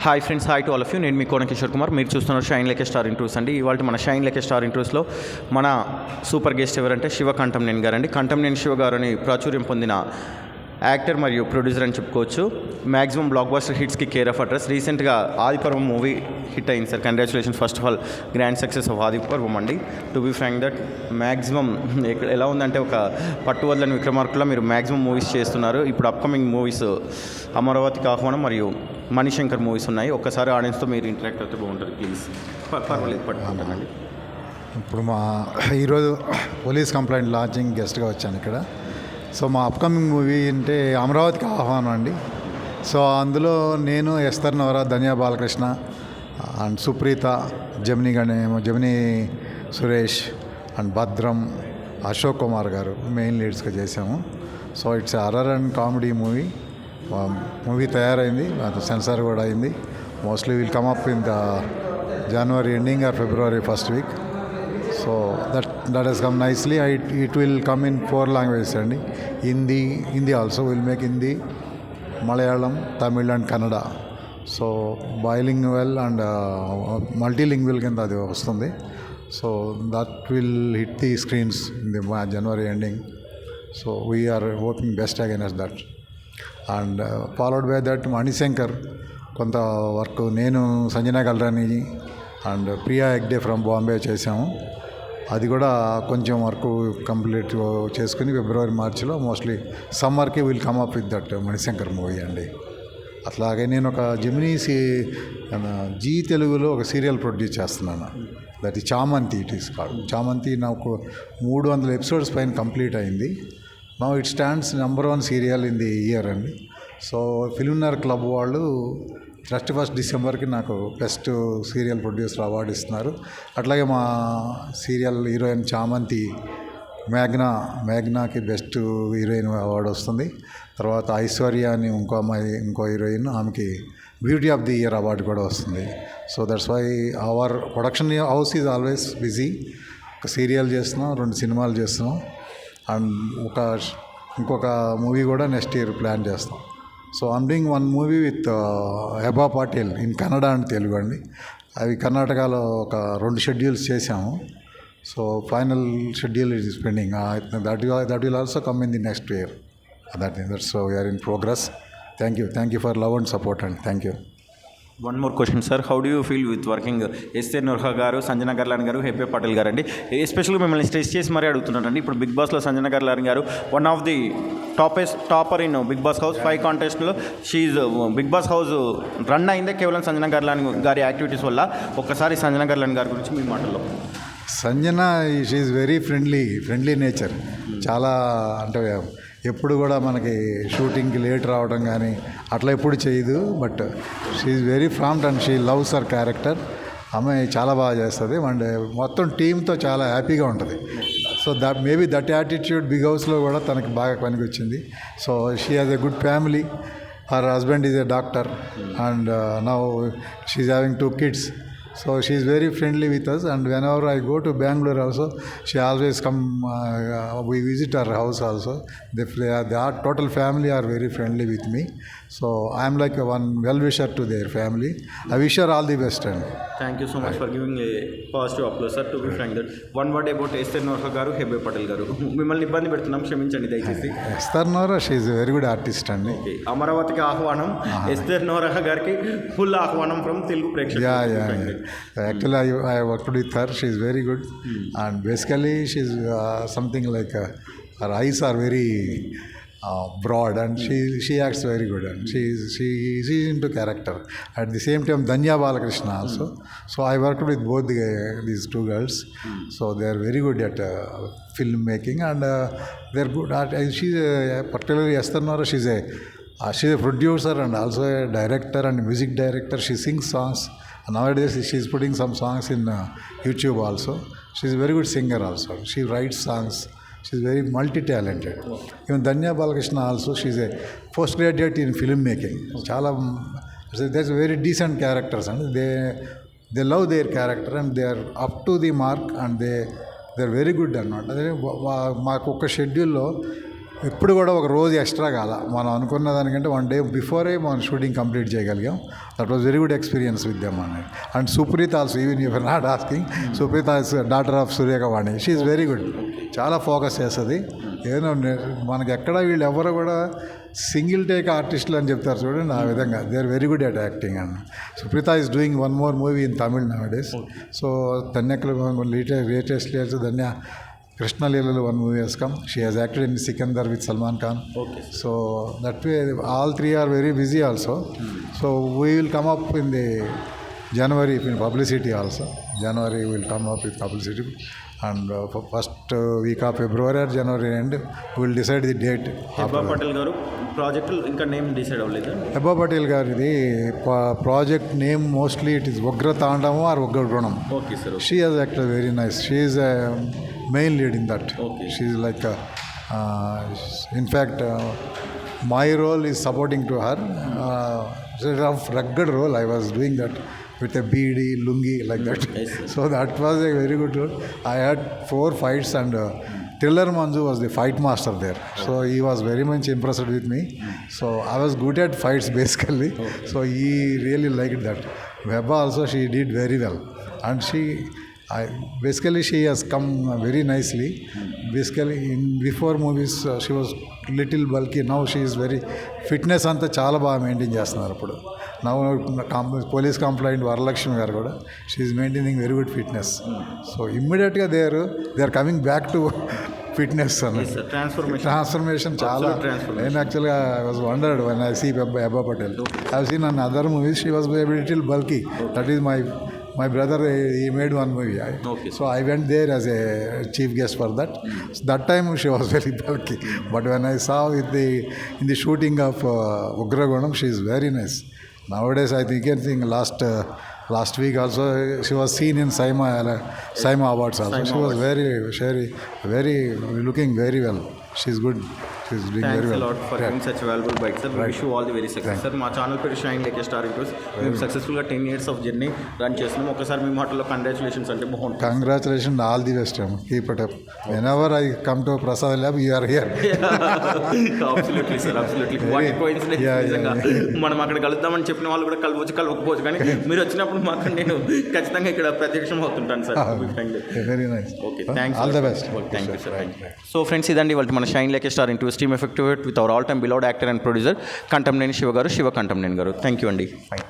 Hi friends, hi to all of you. నేను మీ కోన కిషోర్ కుమార్. మీరు చూస్తున్నారు షైన్ లైక్ ఏ స్టార్ ఇంట్రూస్ అండి. ఇవాళ మన షైన్ లైక్ ఏ స్టార్ ఇంట్రూస్లో మన సూపర్ గెస్ట్ ఎవరంటే శివ కంఠంనేని గారు అండి. కంఠంనేని శివ గారు అని ప్రాచుర్యం పొందిన యాక్టర్ మరియు ప్రొడ్యూసర్ అని చెప్పుకోవచ్చు. మ్యాక్సిమం బ్లాక్ బస్టర్ హిట్స్కి కేర్ ఆఫ్ అడ్రస్. రీసెంట్గా ఆదిపర్వం మూవీ హిట్ అయింది sir. Congratulations first of all, grand success of Adiparvam అండి. To be frank that maximum ఇక్కడ ఎలా ఉందంటే ఒక పట్టు వదలని విక్రమార్కులా మీరు మ్యాక్సిమం మూవీస్ చేస్తున్నారు. ఇప్పుడు అప్కమింగ్ మూవీస్ అమరావతికి ఆహ్వానం మరియు మణిశంకర్ మూవీస్ ఉన్నాయి. ఒక్కసారి ఆడియన్స్తో మీరు ఇంటరాక్ట్ అయితే బాగుంటుంది ప్లీజ్. పర్వాలేదు, పట్టుకుంటానండి. ఇప్పుడు ఈరోజు పోలీస్ కంప్లైంట్ లాంచింగ్ గెస్ట్గా వచ్చాను ఇక్కడ. సో మా అప్కమింగ్ మూవీ అంటే అమరావతికి ఆహ్వానం అండి. సో అందులో నేను, Esther Noronha, Dhanya Balakrishna and Supritha, Jamini Suresh and Bhadram, Ashok Kumar garu main లీడ్స్గా చేసాము. So it's horror and comedy movie తయారైంది, సెన్సార్ కూడా అయింది. Mostly will come up in the January ending or February first week. So that has come nicely. It will come in 4 languages అండి. Hindi also will make Hindi, Malayalam, Tamil and Kannada. So bilingual and multilingual కింద అది వస్తుంది. So that will hit the screens in the January ending. So we're hoping best against that. And followed by that Manishankar కొంత work నేను, Sanjana Galrani and Priya Hegde from Bombay చేసాము. అది కూడా కొంచెం work complete చేసుకుని ఫిబ్రవరి మార్చిలో మోస్ట్లీ సమ్మర్కి will come up with that Manishankar movie అండి. అట్లాగే నేను ఒక జీ తెలుగులో ఒక సీరియల్ ప్రొడ్యూస్ చేస్తున్నాను. దట్ ఈ చామంతి, ఇట్ ఈస్ కాల్డ్ చామంతి. నాకు 300 ఎపిసోడ్స్ పైన కంప్లీట్ అయింది. Now it stands number 1 serial in the year అండి. సో ఫిల్మ్నగర్ క్లబ్ వాళ్ళు 31 డిసెంబర్కి నాకు బెస్ట్ సీరియల్ ప్రొడ్యూసర్ అవార్డు ఇస్తున్నారు. అట్లాగే మా సీరియల్ హీరోయిన్ చామంతి మేఘనాకి బెస్ట్ హీరోయిన్ అవార్డు వస్తుంది. తర్వాత ఐశ్వర్య అని ఇంకో హీరోయిన్, ఆమెకి beauty of the year award కూడా వస్తుంది. So that's why our production house is always busy. ఒక సీరియల్ చేస్తున్నాం, 2 సినిమాలు చేస్తున్నాం అండ్ ఇంకొక మూవీ కూడా నెక్స్ట్ ఇయర్ ప్లాన్ చేస్తాం. So I'm doing 1 movie with Hebah Patil in Kannada and Telugu అండి. అవి కర్ణాటకలో ఒక 2 షెడ్యూల్స్ చేశాము. So final schedule is pending. That will also come in the next year. That's so we're in progress. Thank you for love and support and thank you. One more question sir, how do you feel with working Esther Noronha garu, Sanjana Galrani గారు, హెబ్బే పాటిల్ గారు అండి? ఎస్పెషల్గా మిమ్మల్ని stress చేసి మరీ అడుగుతున్నారండి. ఇప్పుడు big బాస్లో Sanjana Galrani garu one of the topper in Bigg Boss house 5 కాంటెస్ట్లో. షీఈ్ బిగ్ బాస్ హౌస్ రన్ అయిందే కేవలం సంజనా గల్రాని గారి యాక్టివిటీస్ వల్ల. ఒక్కసారి సంజనా గల్రాని గారి గురించి మీ మాటల్లో. Sanjana she's very friendly nature. చాలా అంటే ఎప్పుడు కూడా మనకి షూటింగ్కి లేట్ రావడం కానీ అట్లా ఎప్పుడు చేయదు. But she's very prompt and she loves her character. ఆమె చాలా బాగా చేస్తుంది అండ్ మొత్తం టీంతో చాలా హ్యాపీగా ఉంటుంది. So maybe that attitude big హౌస్లో కూడా తనకి బాగా పనికి వచ్చింది. So she has a good family. Her husband is a doctor and now she is having 2 kids. So she is very friendly with us, and whenever I go to Bangalore also, she always come, we visit her house also. They are total family are very friendly with me. So I am like one well-wisher to their family. I wish her all the best. And thank you so much for giving a positive applause, sir. To be frank that one word about Esther Noronha garu, Hebah Patil garu. మిమ్మల్ని ఇబ్బంది పెడుతున్నాం, క్షమించండి దయచేసి. Esther Noronha, she is very good artist అండి. అమరావతికి ఆహ్వానం, Esther నోర్హా గారికి full ఆహ్వానం ఫ్రమ్ తెలుగు ప్రేక్షకులు. Actually, I worked with her. She is very good, and basically she is something like her eyes are very broad, and she acts very good, and she is into character. At the same time, Dhanya Balakrishna also. So I worked with both these 2 girls. So they are very good at film making, and they are good at. She's particularly Esther Nora. She's a producer and also a director and music director. She sings songs. Nowadays she is putting some songs in YouTube also. She is a very good singer also. She writes songs. She is very multi-talented. Even Dhanya Balakrishna also, she is a postgraduate in film making. Chala, there's very decent characters, and they love their character and they are up to the mark, and they are very good అన్నమాట. మాకు ఒక షెడ్యూల్లో ఎప్పుడు కూడా ఒక రోజు extra కాదా మనం అనుకున్న దానికంటే 1 డే బిఫోరే మనం షూటింగ్ కంప్లీట్ చేయగలిగాం. That was very good experience with them అండి. And Supritha also, even you are not asking, Supritha is daughter of Suryakavani. She is very good, చాలా ఫోకస్ చేస్తుంది. ఏదో మనకి ఎక్కడ వీళ్ళు ఎవరు కూడా సింగిల్ టేక్ ఆర్టిస్టులు అని చెప్తారు చూడండి, ఆ విధంగా they are very good at acting. And Supritha is doing 1 more movie in Tamil nowadays. So ధన్యకులు లేటెస్ట్ లేట్స్ ధన్య కృష్ణలీలలు 1 movie has come. She has acted in Sikandar with Salman Khan. Okay. So that way all 3 are very busy also. So we will come up in the January in publicity also. January we will come up with publicity. And for first week of February or January end, we will decide the date. Hebah Patel గారు project ఇంకా name decide అవ్వలేదు. హెబ్బా పటేల్ గారిది project name mostly it is Ugra Tandavam or Ugra Gunam. Okay sir. She has acted very nice. She is a main lead in that. Okay. She is like in fact my role is supporting to her. Sort of rugged role I was doing that with a beady lungi like that. Yes, sir. So that was a very good role. I had 4 fights and Thriller Manju was the fight master there. So he was very much impressed with me. So I was good at fights basically. So he really liked that. Webba also she did very well. And basically she has come very nicely. Basically in before movies she was little bulky. Now she is very fitness అంతా చాలా బాగా maintain చేస్తున్నారు ఇప్పుడు. Now police complaint Varalakshmi garu కూడా she is maintaining very good fitness. So ఇమ్మీడియట్గా they are coming back to fitness అన్నది. Transformation చాలా. నేను యాక్చువల్గా I was wondered when I see Hebah Patel. I have seen an other movies she was little bulky. That is my brother, he made 1 movie. Okay. So I went there as a chief guest for that. So that time she was very bulky. But when I saw in the shooting of Ugra Gunam, she is very nice. Nowadays I think last week also she was seen in Saima Awards also. She was very looking very well. She's good. She's doing very well. Thanks a lot for giving such valuable bites, sir. Wish you all the very success, sir. మా channel పేరు shine like a star ఇంట్రూస్. మేము సక్సెస్ఫుల్గా 10 years of journey run చేస్తున్నాం. ఒకసారి మీ మాటల్లో congratulations అంటే బాగుంటుంది. Congratulations, all the best. Keep it up. Whenever I come to Prasad Lab, you are here. Absolutely, sir. Absolutely. What a coincidence. నిజంగా మనం అక్కడ కలుద్దామని చెప్పిన వాళ్ళు కూడా కలవకపోవచ్చు, కానీ మీరు వచ్చినప్పుడు మాత్రం నేను ఖచ్చితంగా ఇక్కడ ప్రత్యక్షం అవుతుంటాను sir. Very nice. Okay, thanks. All the best. Thank you sir. So friends, ఇదండి వాళ్ళ మన shine like a star into team effective with our all time beloved actor and producer Kantamneni Siva garu, Siva Kantamneni garu. Thank you అండి. Fine.